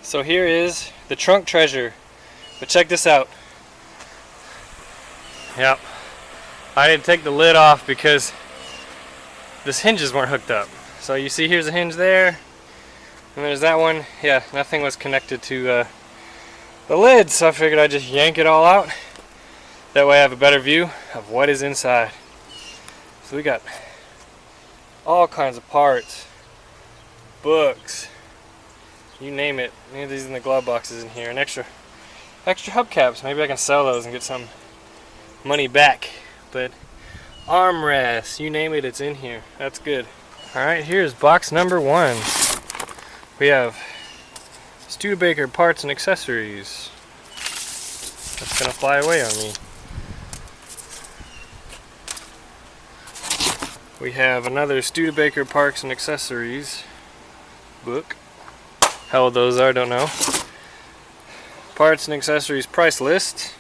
So here is the trunk treasure. But check this out. Yep. I didn't take the lid off because these hinges weren't hooked up. So you see here's a hinge there. And there's that one. Yeah, nothing was connected to the lid. So I figured I'd just yank it all out. That way I have a better view of what is inside. So we got all kinds of parts. Books. You name it. Any of these in the glove boxes in here. And extra hubcaps. Maybe I can sell those and get some money back. But armrests, you name it, it's in here. That's good. Alright, here's box number 1. We have Studebaker parts and accessories. That's gonna fly away on me. We have another Studebaker parts and accessories book. How old those are, don't know. Parts and accessories price list.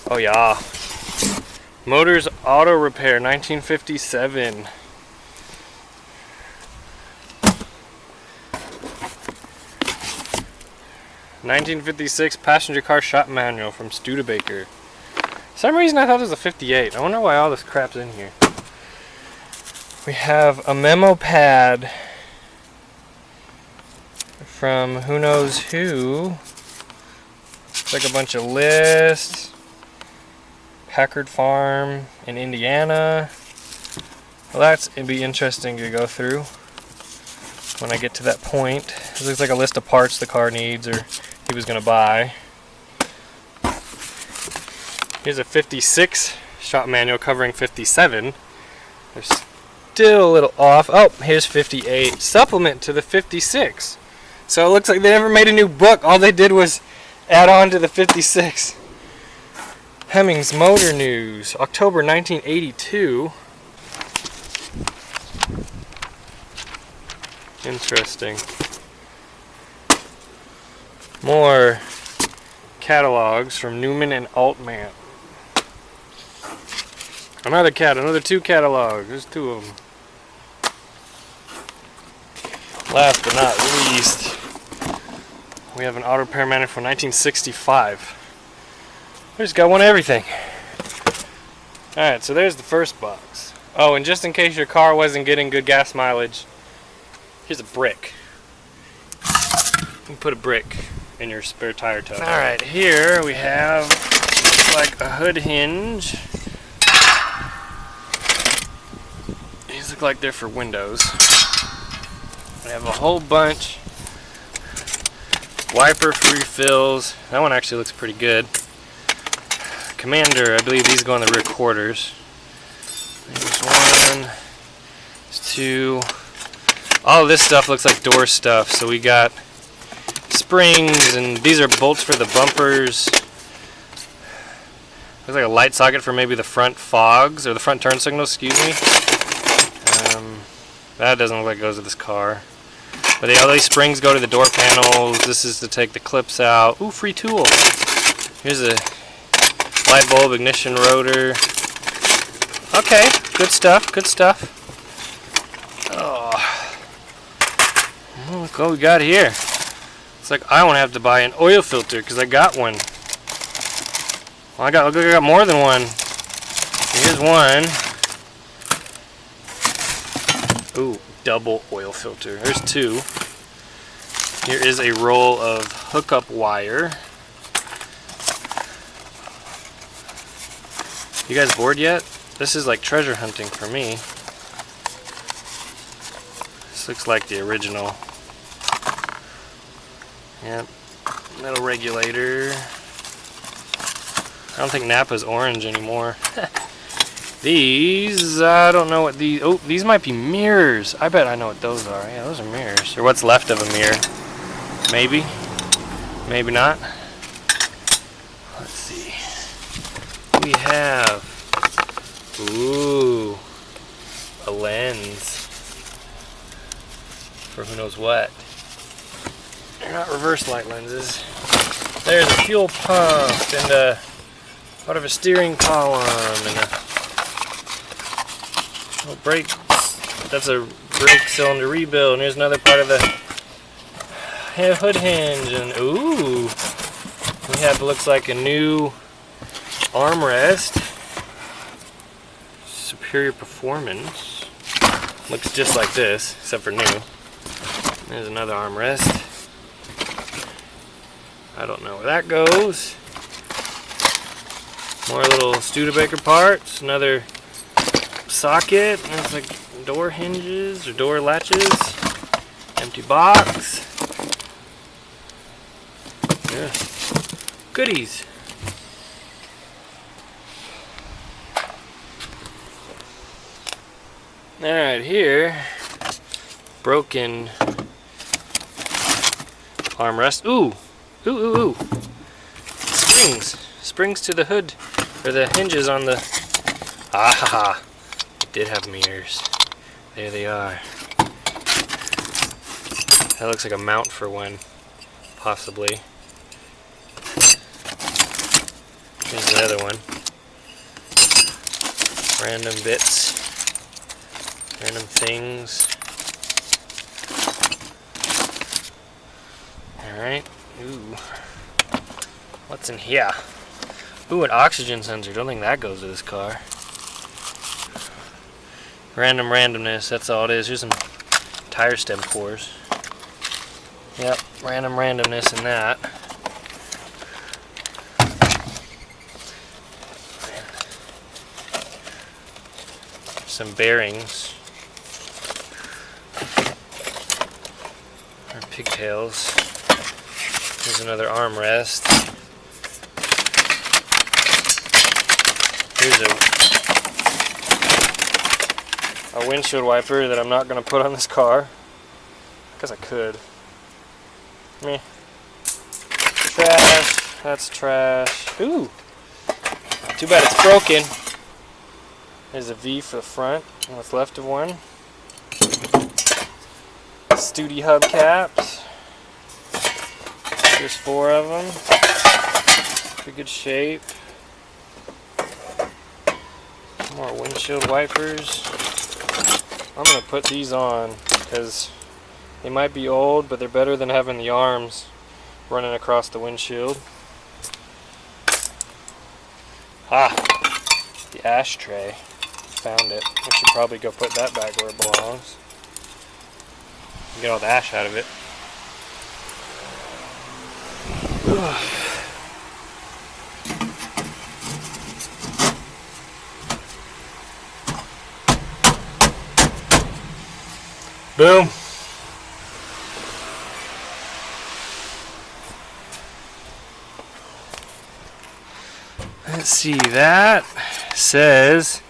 Oh yeah. Motors Auto Repair, 1957. '56 passenger car shop manual from Studebaker. For some reason I thought it was a 58. I wonder why all this crap's in here. We have a memo pad from who knows who. It's like a bunch of lists. Packard Farm in Indiana. Well, it'd be interesting to go through when I get to that point. This looks like a list of parts the car needs or he was going to buy. Here's a 56 shop manual covering 57. They're still a little off. Oh, here's 58. Supplement to the 56. So it looks like they never made a new book. All they did was add on to the 56. Hemmings Motor News, October 1982. Interesting. More catalogs from Newman and Altman. Another 2 catalogs. There's 2 of them. Last but not least, we have an auto repair manual from 1965. We just got one of everything. Alright, so there's the first box. Oh, and just in case your car wasn't getting good gas mileage, here's a brick. You can put a brick in your spare tire tub. Alright, here we have like a hood hinge. These look like they're for windows. We have a whole bunch. Wiper free fills. That one actually looks pretty good. Commander, I believe these go in the rear quarters. There's 1. There's 2. All of this stuff looks like door stuff. So we got springs, and these are bolts for the bumpers. Looks like a light socket for maybe the front fogs, or the front turn signals, excuse me. That doesn't look like it goes to this car. But all these springs go to the door panels. This is to take the clips out. Ooh, free tool. Here's a light bulb ignition rotor. Okay, good stuff, good stuff. Oh. Look what we got here. It's like I won't have to buy an oil filter because I got one. Well, I got more than one. Here's one. Ooh, double oil filter. There's 2. Here is a roll of hookup wire. You guys bored yet? This is like treasure hunting for me. This looks like the original. Yep. Metal regulator. I don't think Napa's orange anymore. These, I don't know what these... Oh, these might be mirrors. I bet I know what those are. Yeah, those are mirrors. Or what's left of a mirror. Maybe. Maybe not. Let's see. We have... Ooh. A lens. For who knows what. They're not reverse light lenses. There's a fuel pump and a... part of a steering column and a... brake. That's a brake cylinder rebuild, and here's another part of the hood hinge, and ooh, we have, looks like, a new armrest. Superior performance. Looks just like this, except for new. There's another armrest. I don't know where that goes. More little Studebaker parts. Another socket. There's like door hinges or door latches. Empty box. Yeah. Goodies. Alright, here. Broken armrest. Ooh! Ooh, ooh, ooh. Springs. Springs to the hood. Or the hinges on the... Ah! It did have mirrors. There they are. That looks like a mount for one. Possibly. Here's the other one. Random bits. Random things. Alright. Ooh. What's in here? Ooh, an oxygen sensor. Don't think that goes to this car. Random randomness. That's all it is. Here's some tire stem cores. Yep. Random randomness in that. Some bearings. Or pigtails. Here's another armrest. Here's a windshield wiper that I'm not going to put on this car. I guess I could. Meh. Trash. That's trash. Ooh! Too bad it's broken. There's a V for the front. What's left of one. Studi hubcaps. There's 4 of them. Pretty good shape. More windshield wipers. I'm going to put these on because they might be old, but they're better than having the arms running across the windshield. Ah! The ashtray. Found it. I should probably go put that back where it belongs. Get all the ash out of it. Boom. Let's see, that says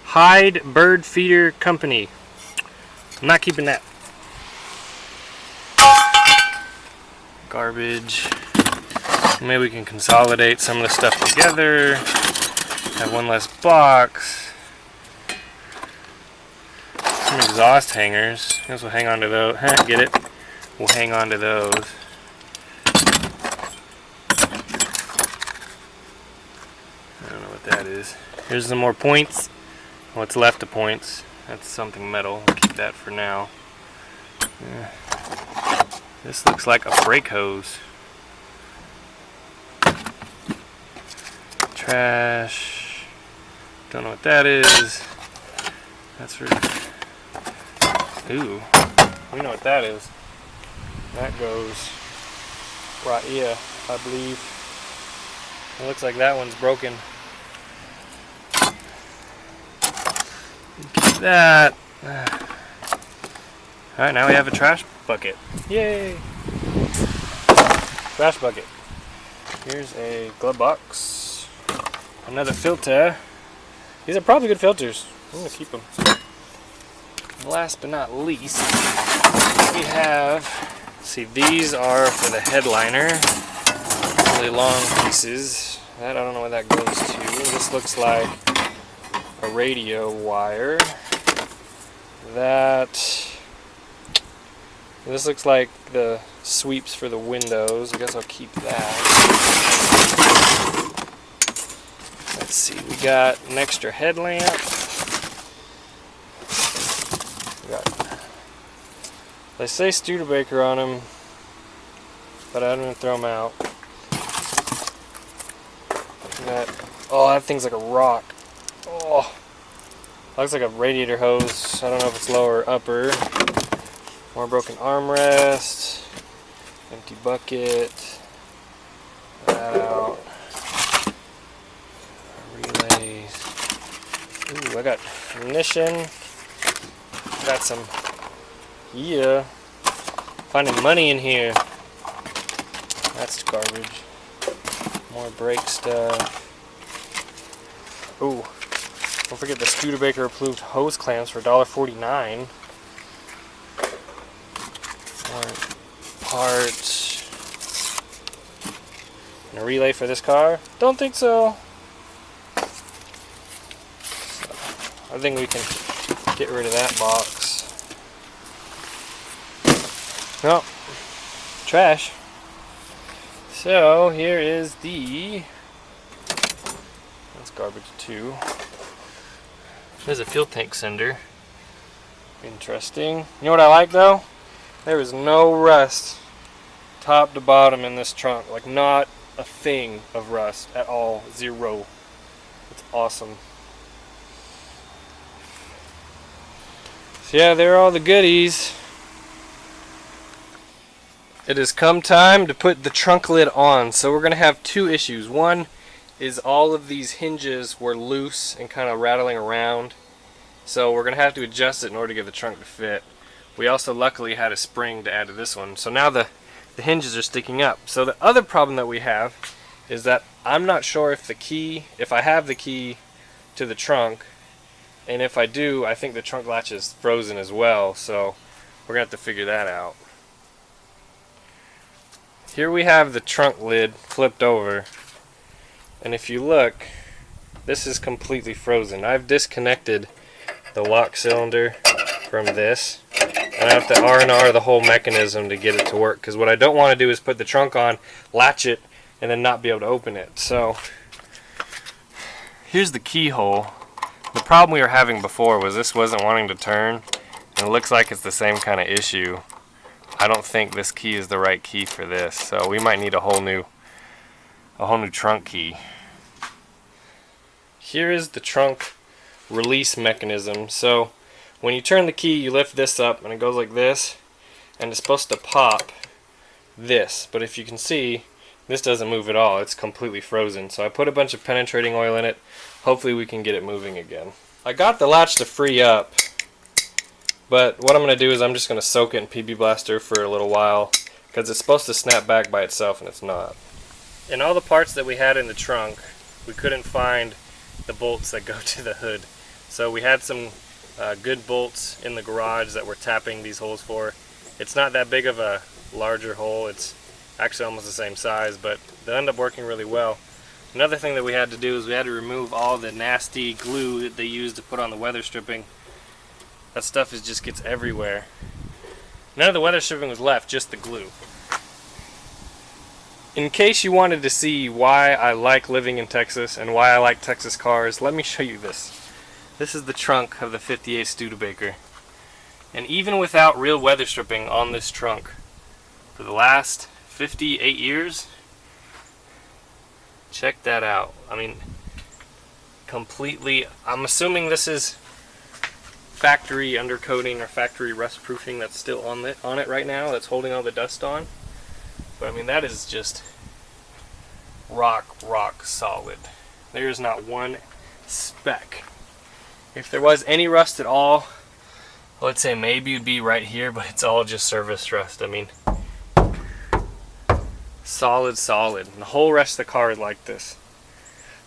Hyde Bird Feeder Company. I'm not keeping that. Garbage. Maybe we can consolidate some of the stuff together. Have one less box. Some exhaust hangers. I guess we'll hang on to those. Get it? We'll hang on to those. I don't know what that is. Here's some more points. What's left of points. That's something metal. We'll keep that for now. Yeah. This looks like a brake hose. Trash. Don't know what that is. That's for... Ooh. We know what that is. That goes right here, I believe. It looks like that one's broken. Keep that. Alright, now we have a trash bucket. Yay! Trash bucket. Here's a glove box. Another filter. These are probably good filters. I'm going to keep them. Last but not least, we have, see, these are for the headliner. Really long pieces. That, I don't know what that goes to. This looks like a radio wire. This looks like the sweeps for the windows. I guess I'll keep that. Let's see, we got an extra headlamp. They say Studebaker on them. but I'm gonna throw them out. Oh, that thing's like a rock. Oh, looks like a radiator hose. I don't know if it's lower or upper. More broken armrest. Empty bucket. That out. Relays. Ooh, I got ammunition. Got some. Yeah. Finding money in here. That's garbage. More brake stuff. Ooh. Don't forget the Studebaker approved hose clamps for $1.49. More parts. And a relay for this car? Don't think so. I think we can get rid of that box. No. Trash. So here is the. That's garbage too. There's a fuel tank sender. Interesting. You know what I like though? There is no rust top to bottom in this trunk. Like not a thing of rust at all. Zero. It's awesome. So yeah, there are all the goodies. It has come time to put the trunk lid on. So we're going to have two issues. One is all of these hinges were loose and kind of rattling around. So we're going to have to adjust it in order to get the trunk to fit. We also luckily had a spring to add to this one. So now the hinges are sticking up. So the other problem that we have is that I'm not sure if I have the key to the trunk. And if I do, I think the trunk latch is frozen as well. So we're going to have to figure that out. Here we have the trunk lid flipped over, and if you look, this is completely frozen. I've disconnected the lock cylinder from this, and I have to R&R the whole mechanism to get it to work, because what I don't want to do is put the trunk on, latch it, and then not be able to open it. So here's the keyhole. The problem we were having before was this wasn't wanting to turn, and it looks like it's the same kind of issue. I don't think this key is the right key for this, so we might need a whole new trunk key. Here is the trunk release mechanism. So when you turn the key, you lift this up and it goes like this, and it's supposed to pop this, but if you can see, this doesn't move at all. It's completely frozen. So I put a bunch of penetrating oil in it. Hopefully we can get it moving again. I got the latch to free up, but what I'm going to do is I'm just going to soak it in PB Blaster for a little while, because it's supposed to snap back by itself and it's not. In all the parts that we had in the trunk, we couldn't find the bolts that go to the hood. So we had some good bolts in the garage that we're tapping these holes for. It's not that big of a larger hole. It's actually almost the same size, but they end up working really well. Another thing that we had to do is we had to remove all the nasty glue that they used to put on the weather stripping. That stuff just gets everywhere. None of the weather stripping was left, just the glue. In case you wanted to see why I like living in Texas and why I like Texas cars, let me show you this. This is the trunk of the 58 Studebaker. And even without real weather stripping on this trunk, for the last 58 years, check that out. I mean, completely, I'm assuming this is factory undercoating or factory rust proofing that's still on it right now, that's holding all the dust on. But I mean, that is just rock solid. There's not one speck. If there was any rust at all, let's say maybe it'd be right here, but it's all just service rust. I mean, solid. And the whole rest of the car is like this.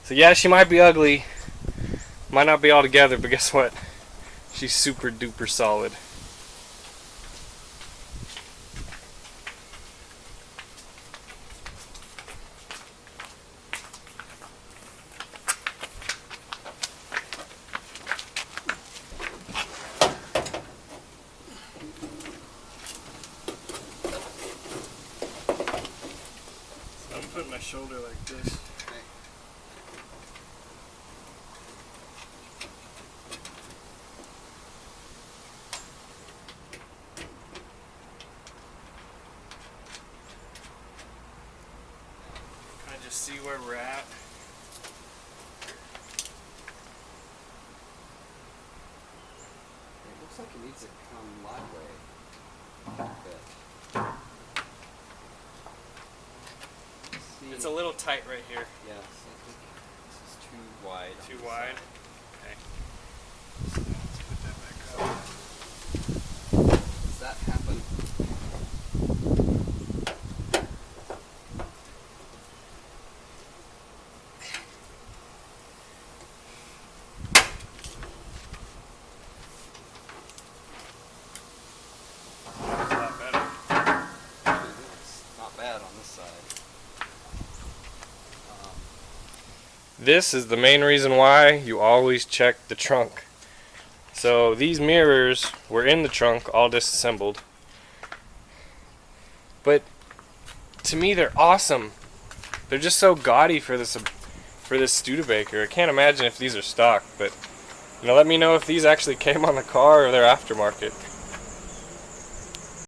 So yeah, she might be ugly, might not be all together, but guess what? She's super duper solid. So I'm putting my shoulder like this. see where we're at. It looks like it needs to come my way a bit. It's a little tight right here. Yes, I think this is too wide. Too wide? Okay. Let's put that back up. Does that happen? That's a lot better. It's not bad on this side. This is the main reason why you always check the trunk. So these mirrors were in the trunk, all disassembled. But to me, they're awesome. They're just so gaudy for this Studebaker. I can't imagine if these are stock, but let me know if these actually came on the car or they're aftermarket.